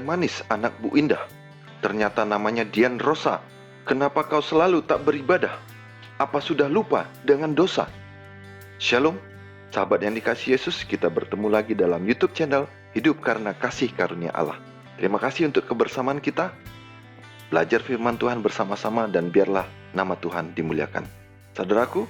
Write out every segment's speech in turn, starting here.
manis anak Bu Indah. Ternyata namanya Dian Rosa. Kenapa kau selalu tak beribadah? Apa sudah lupa dengan dosa? Shalom, sahabat yang dikasihi Yesus, kita bertemu lagi dalam YouTube channel Hidup Karena Kasih Karunia Allah. Terima kasih untuk kebersamaan kita. Belajar firman Tuhan bersama-sama dan biarlah nama Tuhan dimuliakan. Saudaraku,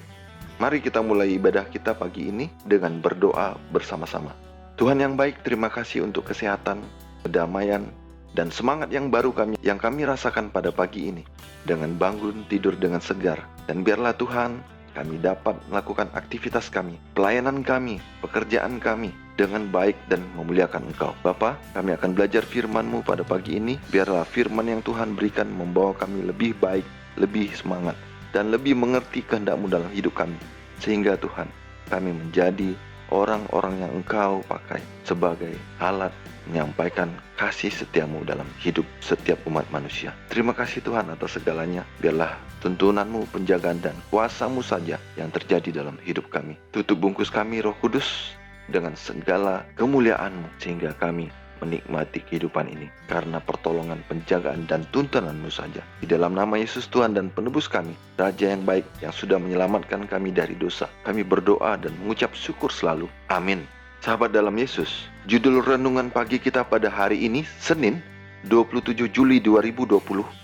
mari kita mulai ibadah kita pagi ini dengan berdoa bersama-sama. Tuhan yang baik, terima kasih untuk kesehatan, kedamaian, dan semangat yang baru yang kami rasakan pada pagi ini. Dengan bangun tidur dengan segar. Dan biarlah Tuhan, kami dapat melakukan aktivitas kami, pelayanan kami, pekerjaan kami dengan baik dan memuliakan Engkau. Bapa, kami akan belajar firman-Mu pada pagi ini. Biarlah firman yang Tuhan berikan membawa kami lebih baik, lebih semangat, dan lebih mengerti kehendak-Mu dalam hidup kami. Sehingga Tuhan, kami menjadi orang-orang yang Engkau pakai sebagai alat menyampaikan kasih setia-Mu dalam hidup setiap umat manusia. Terima kasih Tuhan atas segalanya. Biarlah tuntunan-Mu, penjagaan dan kuasa-Mu saja yang terjadi dalam hidup kami. Tutup bungkus kami Roh Kudus dengan segala kemuliaan-Mu, sehingga kami menikmati kehidupan ini karena pertolongan, penjagaan dan tuntunan-Mu saja. Di dalam nama Yesus Tuhan dan penebus kami, Raja yang baik yang sudah menyelamatkan kami dari dosa, kami berdoa dan mengucap syukur selalu. Amin. Sahabat dalam Yesus, judul renungan pagi kita pada hari ini, Senin 27 Juli 2020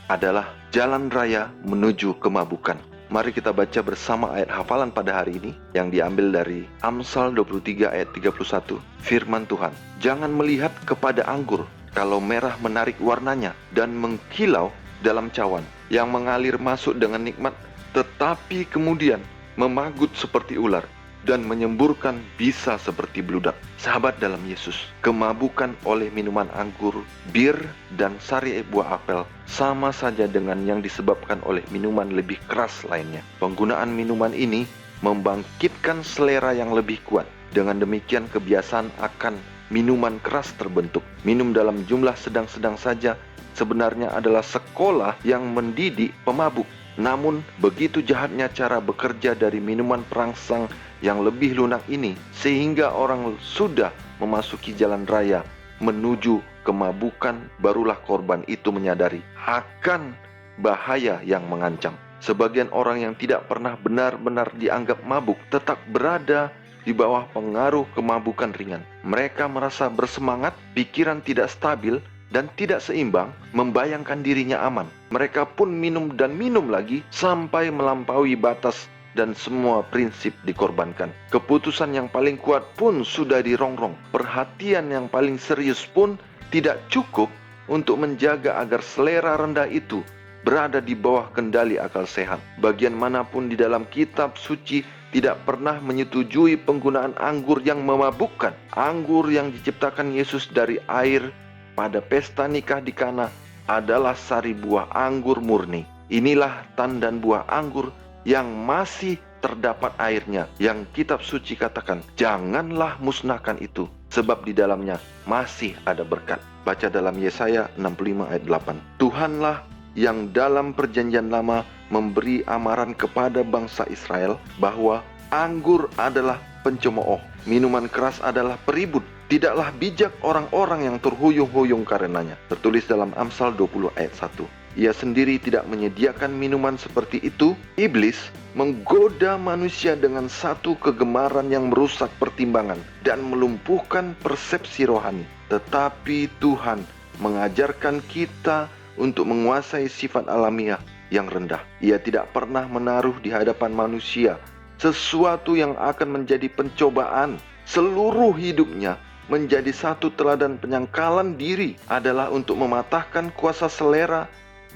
adalah Jalan Raya Menuju Kemabukan. Mari kita baca bersama ayat hafalan pada hari ini yang diambil dari Amsal 23 ayat 31. Firman Tuhan, jangan melihat kepada anggur kalau merah menarik warnanya dan mengkilau dalam cawan, yang mengalir masuk dengan nikmat tetapi kemudian memagut seperti ular dan menyemburkan bisa seperti beludak. Sahabat dalam Yesus, kemabukan oleh minuman anggur, bir, dan sari buah apel sama saja dengan yang disebabkan oleh minuman lebih keras lainnya. Penggunaan minuman ini membangkitkan selera yang lebih kuat. Dengan demikian kebiasaan akan minuman keras terbentuk. Minum dalam jumlah sedang-sedang saja sebenarnya adalah sekolah yang mendidik pemabuk. Namun begitu jahatnya cara bekerja dari minuman perangsang yang lebih lunak ini, sehingga orang sudah memasuki jalan raya menuju kemabukan, barulah korban itu menyadari akan bahaya yang mengancam. Sebagian orang yang tidak pernah benar-benar dianggap mabuk tetap berada di bawah pengaruh kemabukan ringan. Mereka merasa bersemangat, pikiran tidak stabil, dan tidak seimbang, membayangkan dirinya aman. Mereka pun minum dan minum lagi sampai melampaui batas dan semua prinsip dikorbankan. Keputusan yang paling kuat pun sudah dirongrong. Perhatian yang paling serius pun tidak cukup untuk menjaga agar selera rendah itu berada di bawah kendali akal sehat. Bagian manapun di dalam kitab suci tidak pernah menyetujui penggunaan anggur yang memabukkan. Anggur yang diciptakan Yesus dari air pada pesta nikah di Kana adalah sari buah anggur murni. Inilah tandan buah anggur yang masih terdapat airnya, yang kitab suci katakan, janganlah musnahkan itu, sebab di dalamnya masih ada berkat. Baca dalam Yesaya 65 ayat 8. Tuhanlah yang dalam perjanjian lama memberi amaran kepada bangsa Israel bahwa anggur adalah pencemooh, minuman keras adalah peribut. Tidaklah bijak orang-orang yang terhuyung-huyung karenanya. Tertulis dalam Amsal 20 ayat 1. Ia sendiri tidak menyediakan minuman seperti itu. Iblis menggoda manusia dengan satu kegemaran yang merusak pertimbangan dan melumpuhkan persepsi rohani. Tetapi Tuhan mengajarkan kita untuk menguasai sifat alamiah yang rendah. Ia tidak pernah menaruh di hadapan manusia sesuatu yang akan menjadi pencobaan. Seluruh hidupnya menjadi satu teladan penyangkalan diri adalah untuk mematahkan kuasa selera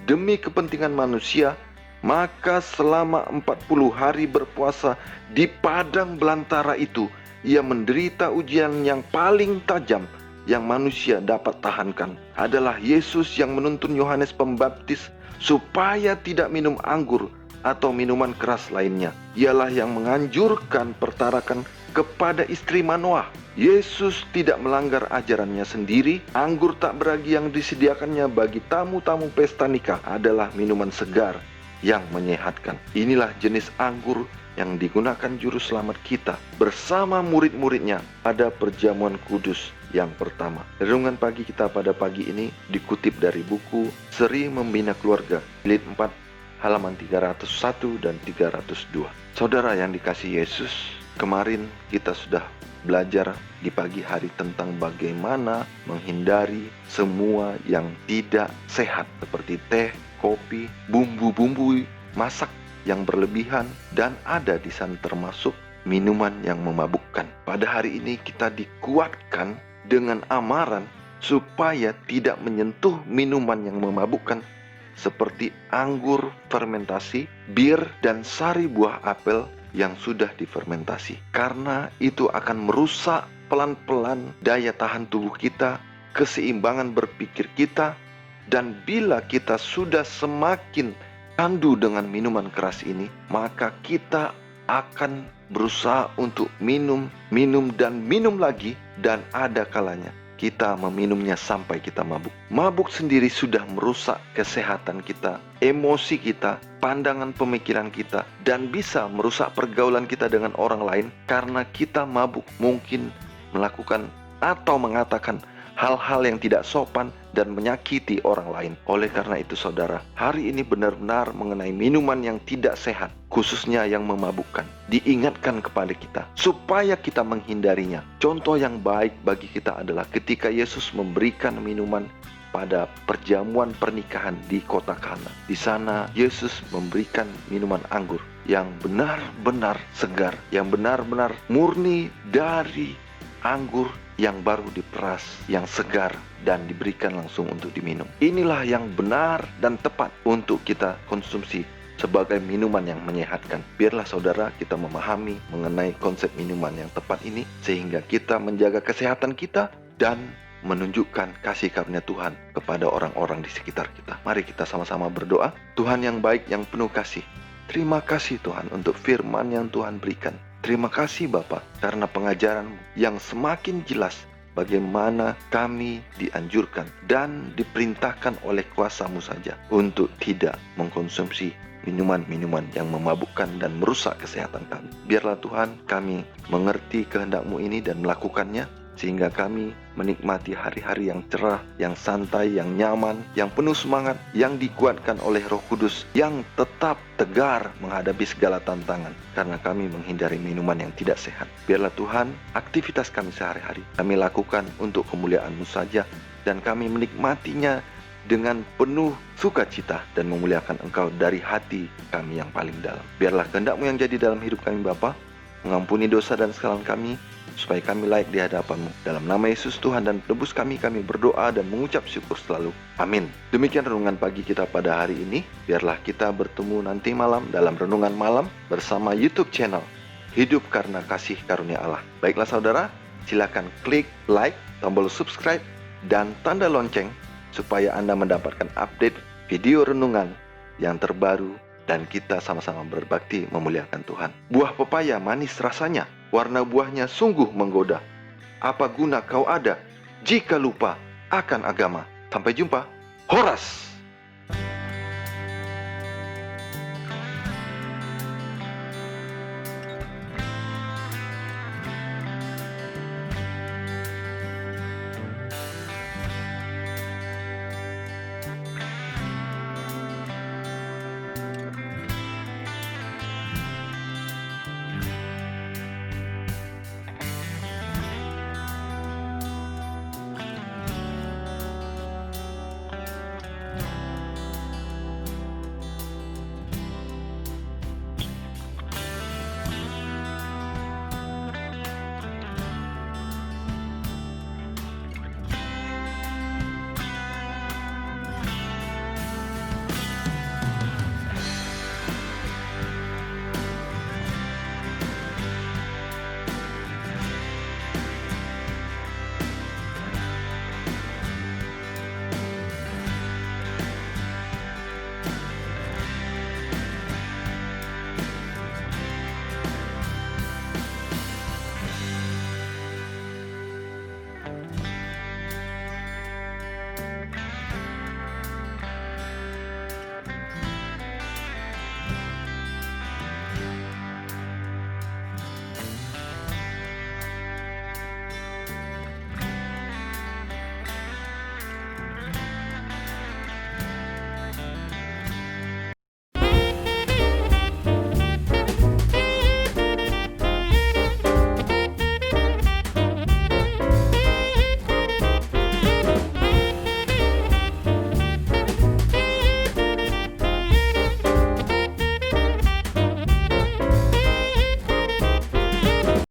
demi kepentingan manusia. Maka selama 40 hari berpuasa di padang belantara itu, ia menderita ujian yang paling tajam yang manusia dapat tahankan. Adalah Yesus yang menuntun Yohanes Pembaptis supaya tidak minum anggur atau minuman keras lainnya. Ialah yang menganjurkan pertarakan kepada istri Manoah. Yesus tidak melanggar ajarannya sendiri. Anggur tak beragi yang disediakannya bagi tamu-tamu pesta nikah adalah minuman segar yang menyehatkan. Inilah jenis anggur yang digunakan juru selamat kita bersama murid-muridnya pada perjamuan kudus yang pertama. Renungan pagi kita pada pagi ini dikutip dari buku Seri Membina Keluarga, jilid 4, halaman 301 dan 302. Saudara yang dikasihi Yesus, kemarin kita sudah belajar di pagi hari tentang bagaimana menghindari semua yang tidak sehat seperti teh, kopi, bumbu-bumbu masak yang berlebihan, dan ada di sana termasuk minuman yang memabukkan. Pada hari ini kita dikuatkan dengan amaran supaya tidak menyentuh minuman yang memabukkan seperti anggur fermentasi, bir, dan sari buah apel yang sudah difermentasi. Karena itu akan merusak pelan-pelan daya tahan tubuh kita, keseimbangan berpikir kita, dan bila kita sudah semakin candu dengan minuman keras ini, maka kita akan berusaha untuk minum lagi, dan ada kalanya kita meminumnya sampai kita mabuk. Mabuk sendiri sudah merusak kesehatan kita, emosi kita, pandangan pemikiran kita, dan bisa merusak pergaulan kita dengan orang lain karena kita mabuk mungkin melakukan atau mengatakan hal-hal yang tidak sopan dan menyakiti orang lain. Oleh karena itu saudara, hari ini benar-benar mengenai minuman yang tidak sehat, khususnya yang memabukkan, diingatkan kepada kita supaya kita menghindarinya. Contoh yang baik bagi kita adalah ketika Yesus memberikan minuman pada perjamuan pernikahan di kota Kana. Di sana Yesus memberikan minuman anggur yang benar-benar segar, yang benar-benar murni dari anggur yang baru diperas, yang segar, dan diberikan langsung untuk diminum. Inilah yang benar dan tepat untuk kita konsumsi sebagai minuman yang menyehatkan. Biarlah saudara kita memahami mengenai konsep minuman yang tepat ini, sehingga kita menjaga kesehatan kita dan menunjukkan kasih karunia Tuhan kepada orang-orang di sekitar kita. Mari kita sama-sama berdoa. Tuhan yang baik, yang penuh kasih, terima kasih Tuhan untuk firman yang Tuhan berikan. Terima kasih Bapa karena pengajaran yang semakin jelas bagaimana kami dianjurkan dan diperintahkan oleh kuasa-Mu saja untuk tidak mengkonsumsi minuman-minuman yang memabukkan dan merusak kesehatan kami. Biarlah Tuhan kami mengerti kehendak-Mu ini dan melakukannya, sehingga kami menikmati hari-hari yang cerah, yang santai, yang nyaman, yang penuh semangat, yang dikuatkan oleh Roh Kudus, yang tetap tegar menghadapi segala tantangan, karena kami menghindari minuman yang tidak sehat. Biarlah Tuhan, aktivitas kami sehari-hari kami lakukan untuk kemuliaan-Mu saja, dan kami menikmatinya dengan penuh sukacita dan memuliakan Engkau dari hati kami yang paling dalam. Biarlah kehendak-Mu yang jadi dalam hidup kami Bapa, mengampuni dosa dan kesalahan kami, supaya kami layak di hadapan-Mu. Dalam nama Yesus Tuhan dan Penebus kami berdoa dan mengucap syukur selalu. Amin. Demikian renungan pagi kita pada hari ini. Biarlah kita bertemu nanti malam dalam renungan malam bersama YouTube channel Hidup Karena Kasih Karunia Allah. Baiklah saudara, silakan klik like, tombol subscribe, dan tanda lonceng supaya Anda mendapatkan update video renungan yang terbaru, dan kita sama-sama berbakti memuliakan Tuhan. Buah pepaya manis rasanya, warna buahnya sungguh menggoda. Apa guna kau ada jika lupa akan agama? Sampai jumpa. Horas!